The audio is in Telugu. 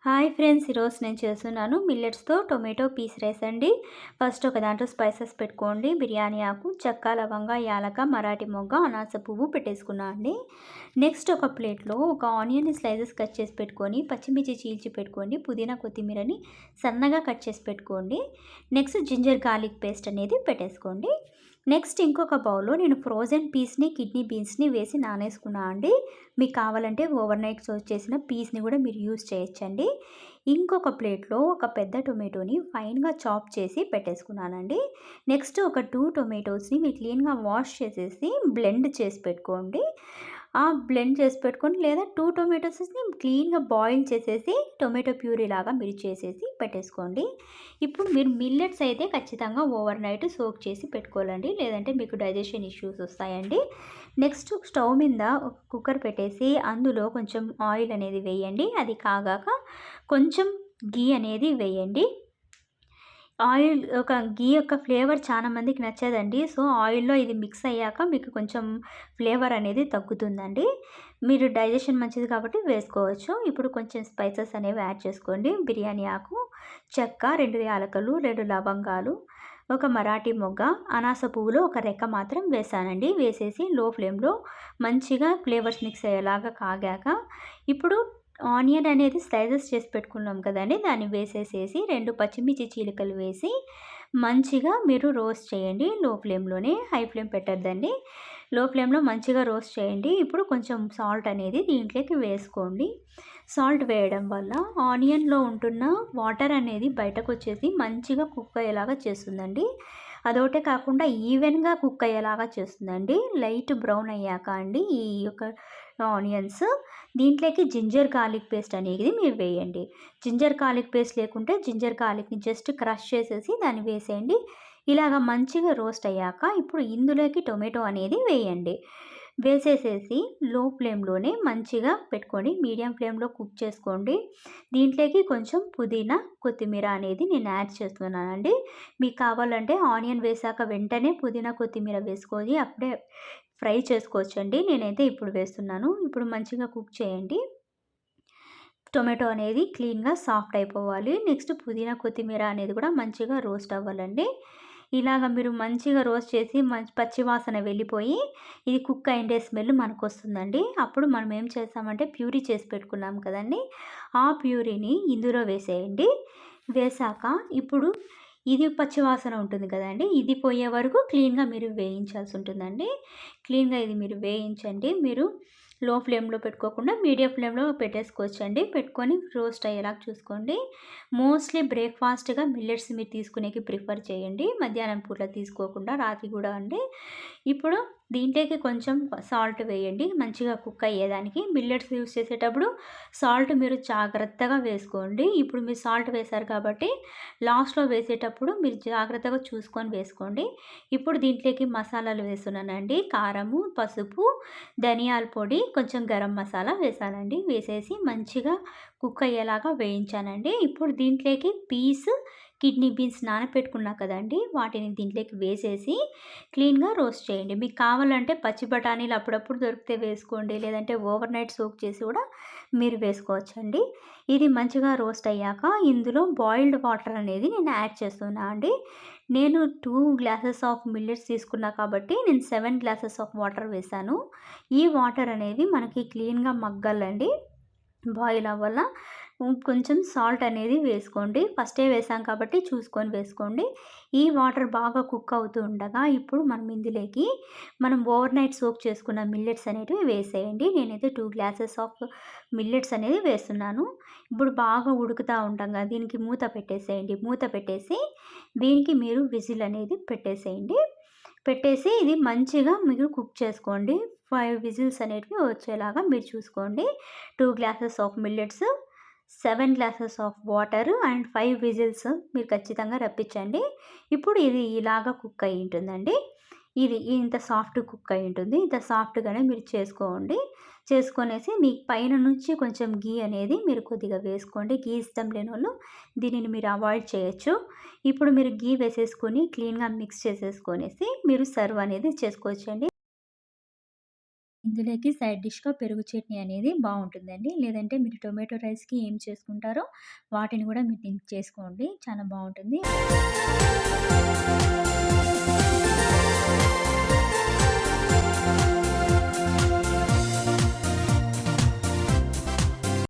హాయ్ ఫ్రెండ్స్, ఈరోజు నేను చేస్తున్నాను మిల్లెట్స్తో టొమాటో పీస్ రైస్ అండి. ఫస్ట్ ఒక దాంట్లో స్పైసెస్ పెట్టుకోండి. బిర్యానీ ఆకు, చెక్క, లవంగ, యాలక, మరాఠీ మొగ్గ, అనాస పువ్వు పెట్టేసుకున్నా అండి. నెక్స్ట్ ఒక ప్లేట్లో ఒక ఆనియన్ స్లైసెస్ కట్ చేసి పెట్టుకొని, పచ్చిమిర్చి చీల్చి పెట్టుకోండి. పుదీనా, కొత్తిమీరని సన్నగా కట్ చేసి పెట్టుకోండి. నెక్స్ట్ జింజర్ గార్లిక్ పేస్ట్ అనేది పెట్టేసుకోండి. నెక్స్ట్ ఇంకొక బౌల్లో నేను ఫ్రోజన్ పీస్ని, కిడ్నీ బీన్స్ని వేసి నానేసుకున్నా అండి. మీకు కావాలంటే ఓవర్ నైట్ సోక్ చేసిన పీస్ని కూడా మీరు యూస్ చేయొచ్చండి. ఇంకొక ప్లేట్లో ఒక పెద్ద టొమాటోని ఫైన్గా చాప్ చేసి పెట్టేసుకున్నానండి. నెక్స్ట్ ఒక 2 టొమాటోస్ని మీరు క్లీన్గా వాష్ చేసేసి బ్లెండ్ చేసి పెట్టుకోండి. బ్లెండ్ చేసి పెట్టుకొని, లేదా 2 టొమాటోస్ని క్లీన్గా బాయిల్ చేసేసి టొమాటో ప్యూరీ లాగా మీరు చేసేసి పెట్టేసుకోండి. ఇప్పుడు మీరు మిల్లెట్స్ అయితే ఖచ్చితంగా ఓవర్ నైట్ సోక్ చేసి పెట్టుకోవాలండి, లేదంటే మీకు డైజెషన్ ఇష్యూస్ వస్తాయండి. నెక్స్ట్ స్టవ్ మీద ఒక కుక్కర్ పెట్టేసి అందులో కొంచెం ఆయిల్ అనేది వేయండి. అది కాగాక కొంచెం గీ అనేది వేయండి. గీ యొక్క ఫ్లేవర్ చాలా మందికి నచ్చదండి. సో ఆయిల్లో ఇది మిక్స్ అయ్యాక మీకు కొంచెం ఫ్లేవర్ అనేది తగ్గుతుందండి. మీరు డైజెషన్ మంచిది కాబట్టి వేసుకోవచ్చు. ఇప్పుడు కొంచెం స్పైసెస్ అనేవి యాడ్ చేసుకోండి. బిర్యానీ ఆకు, చెక్క, 2 యాలకులు, 2 లవంగాలు, ఒక మరాఠీ మొగ్గ, అనాస పువ్వులో ఒక రెక్క మాత్రం వేసానండి. వేసేసి లో ఫ్లేమ్లో మంచిగా ఫ్లేవర్స్ మిక్స్ అయ్యేలాగా కాగాక ఇప్పుడు ఆనియన్ అనేది స్లైసెస్ చేసి పెట్టుకున్నాం కదండి, దాన్ని వేసేసేసి 2 పచ్చిమిర్చి చీలికలు వేసి మంచిగా మీరు రోస్ట్ చేయండి. లో ఫ్లేమ్లోనే, హై ఫ్లేమ్ పెట్టద్దండి. లో ఫ్లేమ్లో మంచిగా రోస్ట్ చేయండి. ఇప్పుడు కొంచెం సాల్ట్ అనేది దీంట్లోకి వేసుకోండి. సాల్ట్ వేయడం వల్ల ఆనియన్లో ఉంటున్న వాటర్ అనేది బయటకు వచ్చేసి మంచిగా కుక్ అయ్యేలాగా చేస్తుందండి. అదొకటే కాకుండా ఈవెన్గా కుక్ అయ్యేలాగా చేస్తుందండి. లైట్ బ్రౌన్ అయ్యాక అండి ఈ యొక్క ఆనియన్స్ దీంట్లోకి జింజర్ గార్లిక్ పేస్ట్ అనేది మీరు వేయండి. జింజర్ గార్లిక్ పేస్ట్ లేకుంటే జింజర్ గార్లిక్ని జస్ట్ క్రష్ చేసేసి దాన్ని వేసేయండి. ఇలాగ మంచిగా రోస్ట్ అయ్యాక ఇప్పుడు ఇందులోకి టొమాటో అనేది వేయండి. వేసేసేసి లో ఫ్లేమ్లోనే మంచిగా పెట్టుకొని మీడియం ఫ్లేమ్లో కుక్ చేసుకోండి. దీంట్లోకి కొంచెం పుదీనా, కొత్తిమీర అనేది నేను యాడ్ చేస్తున్నానండి. మీకు కావాలంటే ఆనియన్ వేసాక వెంటనే పుదీనా, కొత్తిమీర వేసుకొని అప్పుడే ఫ్రై చేసుకోవచ్చండి. నేనైతే ఇప్పుడు వేస్తున్నాను. ఇప్పుడు మంచిగా కుక్ చేయండి. టొమాటో అనేది క్లీన్గా సాఫ్ట్ అయిపోవాలి. నెక్స్ట్ పుదీనా, కొత్తిమీర అనేది కూడా మంచిగా రోస్ట్ అవ్వాలండి. ఇలాగ మీరు మంచిగా రోస్ట్ చేసి పచ్చి వాసన వెళ్ళిపోయి ఇది కుక్ అయిండే స్మెల్ మనకు వస్తుందండి. అప్పుడు మనం ఏం చేస్తామంటే ప్యూరీ చేసి పెట్టుకున్నాం కదండి, ఆ ప్యూరీని ఇందులో వేసేయండి. వేసాక ఇప్పుడు ఇది పచ్చి వాసన ఉంటుంది కదండి, ఇది పోయే వరకు క్లీన్గా మీరు వేయించాల్సి ఉంటుందండి. క్లీన్గా ఇది మీరు వేయించండి. మీరు లో ఫ్లేమ్లో పెట్టుకోకుండా మీడియం ఫ్లేమ్లో పెట్టేసుకోవచ్చండి. పెట్టుకొని రోస్ట్ అయ్యేలాగా చూసుకోండి. మోస్ట్లీ బ్రేక్ఫాస్ట్గా మిల్లెట్స్ మీరు తీసుకునేకి ప్రిఫర్ చేయండి, మధ్యాహ్నం పూట తీసుకోకుండా రాత్రి కూడా అండి. ఇప్పుడు దీంట్లోకి కొంచెం సాల్ట్ వేయండి మంచిగా కుక్ అయ్యేదానికి. మిల్లెట్స్ యూస్ చేసేటప్పుడు సాల్ట్ మీరు జాగ్రత్తగా వేసుకోండి. ఇప్పుడు మీరు సాల్ట్ వేశారు కాబట్టి లాస్ట్లో వేసేటప్పుడు మీరు జాగ్రత్తగా చూసుకొని వేసుకోండి. ఇప్పుడు దీంట్లోకి మసాలాలు వేస్తున్నానండి. కారము, పసుపు, ధనియాల పొడి, కొంచెం గరం మసాలా వేసానండి. వేసేసి మంచిగా కుక్ అయ్యేలాగా వేయించానండి. ఇప్పుడు దీంట్లోకి కిడ్నీ బీన్స్ నానపెట్టుకున్నా కదండి, వాటిని దీంట్లోకి వేసేసి క్లీన్గా రోస్ట్ చేయండి. మీకు కావాలంటే పచ్చి బఠానీలు అప్పుడప్పుడు దొరికితే వేసుకోండి, లేదంటే ఓవర్ నైట్ సోక్ చేసి కూడా మీరు వేసుకోవచ్చండి. ఇది మంచిగా రోస్ట్ అయ్యాక ఇందులో బాయిల్డ్ వాటర్ అనేది నేను యాడ్ చేస్తున్నా అండి. నేను 2 గ్లాసెస్ ఆఫ్ మిల్లెట్స్ తీసుకున్నా కాబట్టి నేను 7 గ్లాసెస్ ఆఫ్ వాటర్ వేసాను. ఈ వాటర్ అనేది మనకి క్లీన్గా మగ్గాలండి, బాయిల్ అవ్వాల. కొంచెం సాల్ట్ అనేది వేసుకోండి. ఫస్టే వేసాం కాబట్టి చూసుకొని వేసుకోండి. ఈ వాటర్ బాగా కుక్ అవుతూ ఉండగా ఇప్పుడు మనం ఇందులోకి మనం ఓవర్ నైట్ సోక్ చేసుకున్న మిల్లెట్స్ అనేటివి వేసేయండి. నేనైతే 2 గ్లాసెస్ ఆఫ్ మిల్లెట్స్ అనేది వేస్తున్నాను. ఇప్పుడు బాగా ఉడుకుతూ ఉండగా దీనికి మూత పెట్టేసేయండి. మూత పెట్టేసి దీనికి మీరు విజిల్ అనేది పెట్టేసేయండి. పెట్టేసి ఇది మంచిగా మీరు కుక్ చేసుకోండి. 5 విజిల్స్ అనేటివి వచ్చేలాగా మీరు చూసుకోండి. 2 glasses of millets, 7 glasses of water and 5 whistles మీరు ఖచ్చితంగా రప్పించండి. ఇప్పుడు ఇది ఇలాగా కుక్ అయి ఉంటుందండి. ఇది ఇంత సాఫ్ట్ కుక్ అయి ఉంటుంది. ఇంత సాఫ్ట్గానే మీరు చేసుకోండి. చేసుకొనేసి మీ పైన నుంచి కొంచెం గీ అనేది మీరు కొద్దిగా వేసుకోండి. గీ ఇష్టం లేని వాళ్ళు దీనిని మీరు అవాయిడ్ చేయొచ్చు. ఇప్పుడు మీరు గీ వేసేసుకొని క్లీన్గా మిక్స్ చేసేసుకొనేసి మీరు సర్వ్ అనేది చేసుకోవచ్చండి. ఇందులోకి సైడ్ డిష్‌గా పెరుగు చట్నీ అనేది బావుంటుందండి. లేదంటే మీరు టొమాటో రైస్‌కి ఏం చేసుకుంటారో వాటిని గూడా మీరు దీనికి చేసుకోండి. చాలా బావుంటుంది.